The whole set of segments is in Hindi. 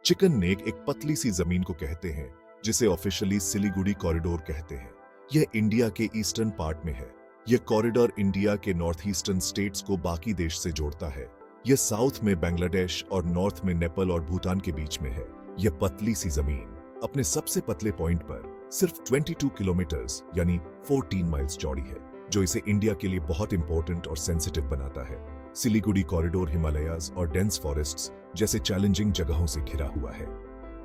चिकन नेक एक पतली सी जमीन को कहते हैं जिसे ऑफिशियली सिलीगुड़ी कॉरिडोर कहते हैं। यह इंडिया के ईस्टर्न पार्ट में है। यह कॉरिडोर इंडिया के नॉर्थ ईस्टर्न स्टेट्स को बाकी देश से जोड़ता है। यह साउथ में बांग्लादेश और नॉर्थ में नेपाल और भूटान के बीच में है। यह पतली सी जमीन अपने सबसे पतले पॉइंट पर सिर्फ 22 किलोमीटर्स यानी 14 माइल्स चौड़ी है, जो इसे इंडिया के लिए बहुत इंपॉर्टेंट और सेंसिटिव बनाता है। सिलीगुड़ी कॉरिडोर हिमालयाज और डेंस फॉरेस्ट्स जैसे चैलेंजिंग जगहों से घिरा हुआ है।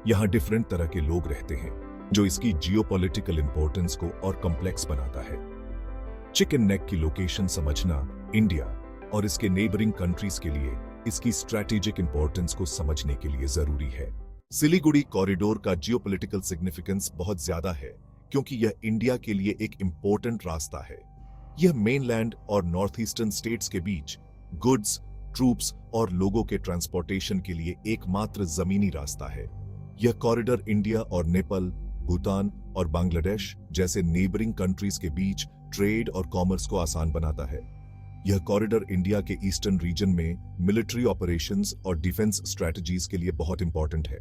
यहाँ डिफरेंट तरह के लोग रहते हैं, जो इसकी जियोपॉलिटिकल इंपॉर्टेंस को और कॉम्प्लेक्स बनाता है। चिकन नेक की लोकेशन समझना इंडिया और इसके नेबरिंग कंट्रीज के लिए इसकी स्ट्रैटेजिक इंपॉर्टेंस को समझने के लिए जरूरी है। सिलीगुड़ी कॉरिडोर का जियोपॉलिटिकल सिग्निफिकेंस बहुत ज्यादा है क्योंकि यह इंडिया के लिए एक इंपॉर्टेंट रास्ता है। यह मेनलैंड और नॉर्थ ईस्टर्न स्टेट्स के बीच गुड्स, ट्रूप्स और लोगों के ट्रांसपोर्टेशन के लिए एकमात्र जमीनी रास्ता है। यह कॉरिडोर इंडिया और नेपाल, भूटान और बांग्लादेश जैसे नेबरिंग कंट्रीज के बीच ट्रेड और कॉमर्स को आसान बनाता है। यह कॉरिडोर इंडिया के ईस्टर्न रीजन में मिलिट्री ऑपरेशंस और डिफेंस स्ट्रेटजीज के लिए बहुत इंपॉर्टेंट है।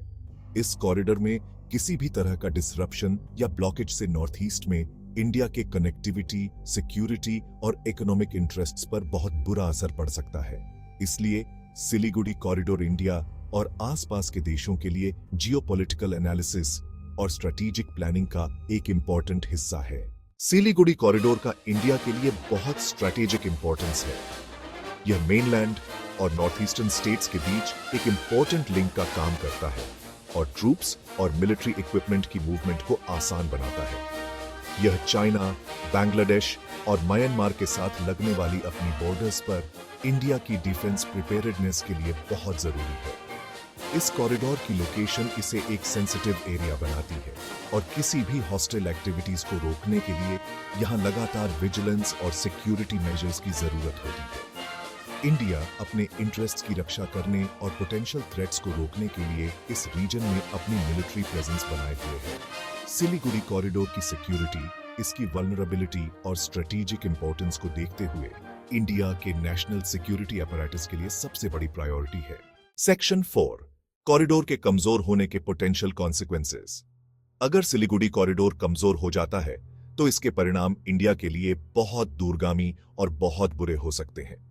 इस कॉरिडोर में किसी भी तरह का डिसरप्शन या ब्लॉकेज से नॉर्थ ईस्ट में इंडिया के कनेक्टिविटी, सिक्योरिटी और इकोनॉमिक इंटरेस्ट्स पर बहुत बुरा असर पड़ सकता है। इसलिए सिलीगुड़ी कॉरिडोर इंडिया और आसपास के देशों के लिए जियोपॉलिटिकल एनालिसिस और स्ट्रेटेजिक प्लानिंग का एक इंपॉर्टेंट हिस्सा है। सिलीगुड़ी कॉरिडोर का इंडिया के लिए बहुत स्ट्रेटेजिक इंपॉर्टेंस है। यह मेनलैंड और नॉर्थ ईस्टर्न स्टेट्स के बीच एक इंपॉर्टेंट लिंक का काम करता है और ट्रूप्स और मिलिट्री इक्विपमेंट की मूवमेंट को आसान बनाता है। यह चाइना, बांग्लादेश और म्यांमार के साथ लगने वाली अपनी बॉर्डर्स पर इंडिया की डिफेंस प्रिपेयर्डनेस के लिए बहुत जरूरी है। इस कॉरिडोर की लोकेशन इसे एक सेंसिटिव एरिया बनाती है और किसी भी हॉस्टाइल एक्टिविटीज को रोकने के लिए यहाँ लगातार विजिलेंस और सिक्योरिटी मेजर्स की जरूरत होती है। इंडिया अपने इंटरेस्ट्स की रक्षा करने और पोटेंशियल थ्रेट्स को रोकने के लिए इस रीजन में अपनी मिलिट्री प्रेजेंस बनाए हुए है। सिलीगुड़ी कॉरिडोर की सिक्योरिटी, इसकी वल्नरेबिलिटी और स्ट्रेटेजिक इंपॉर्टेंस को देखते हुए इंडिया के नेशनल सिक्योरिटी अपैरेटस के लिए सबसे बड़ी प्रायोरिटी है। सेक्शन 4, कॉरिडोर के कमजोर होने के पोटेंशियल कॉन्सिक्वेंसेस। अगर सिलीगुड़ी कॉरिडोर कमजोर हो जाता है तो इसके परिणाम इंडिया के लिए बहुत दूरगामी और बहुत बुरे हो सकते हैं।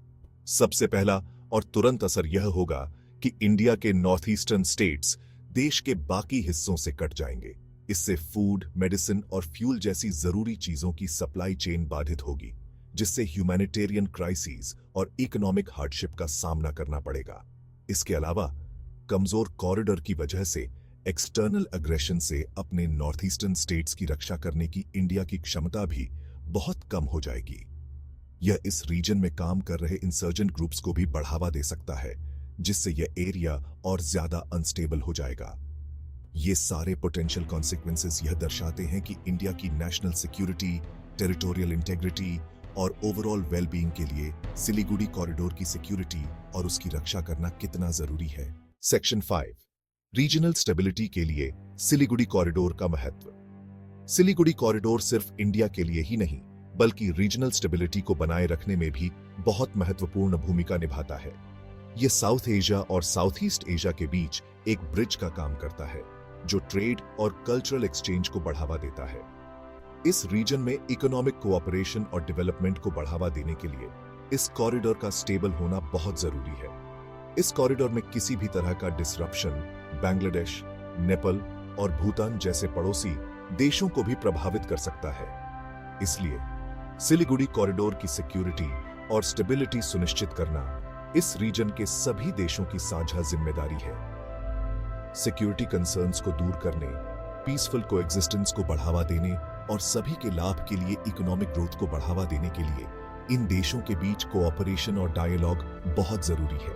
सबसे पहला और तुरंत असर यह होगा कि इंडिया के नॉर्थ ईस्टर्न स्टेट्स देश के बाकी हिस्सों से कट जाएंगे। इससे फूड, मेडिसिन और फ्यूल जैसी जरूरी चीजों की सप्लाई चेन बाधित होगी, जिससे ह्यूमैनिटेरियन क्राइसिस और इकोनॉमिक हार्डशिप का सामना करना पड़ेगा। इसके अलावा कमजोर कॉरिडोर की वजह से एक्सटर्नल अग्रेशन से अपने नॉर्थ ईस्टर्न स्टेट्स की रक्षा करने की इंडिया की क्षमता भी बहुत कम हो जाएगी। यह इस रीजन में काम कर रहे इंसर्जेंट ग्रुप्स को भी बढ़ावा दे सकता है, जिससे यह एरिया और ज्यादा अनस्टेबल हो जाएगा। ये सारे पोटेंशियल कॉन्सिक्वेंसेस यह दर्शाते हैं कि इंडिया की नेशनल सिक्योरिटी, टेरिटोरियल इंटेग्रिटी और ओवरऑल वेलबीइंग के लिए सिलीगुड़ी कॉरिडोर की सिक्योरिटी और उसकी रक्षा करना कितना जरूरी है। सेक्शन 5, रीजनल स्टेबिलिटी के लिए सिलीगुड़ी कॉरिडोर का महत्व। सिलीगुड़ी कॉरिडोर सिर्फ इंडिया के लिए ही नहीं बल्कि रीजनल स्टेबिलिटी को बनाए रखने में भी बहुत महत्वपूर्ण भूमिका निभाता है। यह साउथ एशिया और साउथ ईस्ट एशिया के बीच एक ब्रिज का काम करता है, जो ट्रेड और कल्चरल एक्सचेंज को बढ़ावा देता है। इस रीजन में इकोनॉमिक कोऑपरेशन और डेवलपमेंट को बढ़ावा देने के लिए इस कॉरिडोर का स्टेबल होना बहुत जरूरी है। इस कॉरिडोर में किसी भी तरह का डिसरप्शन बांग्लादेश, नेपाल और भूटान जैसे पड़ोसी देशों को भी प्रभावित कर सकता है। इसलिए सिलीगुड़ी कॉरिडोर की सिक्योरिटी और स्टेबिलिटी सुनिश्चित करना इस रीजन के सभी देशों की साझा जिम्मेदारी है। सिक्योरिटी कंसर्न्स को दूर करने, पीसफुल कोएग्जिस्टेंस को बढ़ावा देने और सभी के लाभ के लिए इकोनॉमिक ग्रोथ को बढ़ावा देने के लिए इन देशों के बीच कोऑपरेशन और डायलॉग बहुत जरूरी है।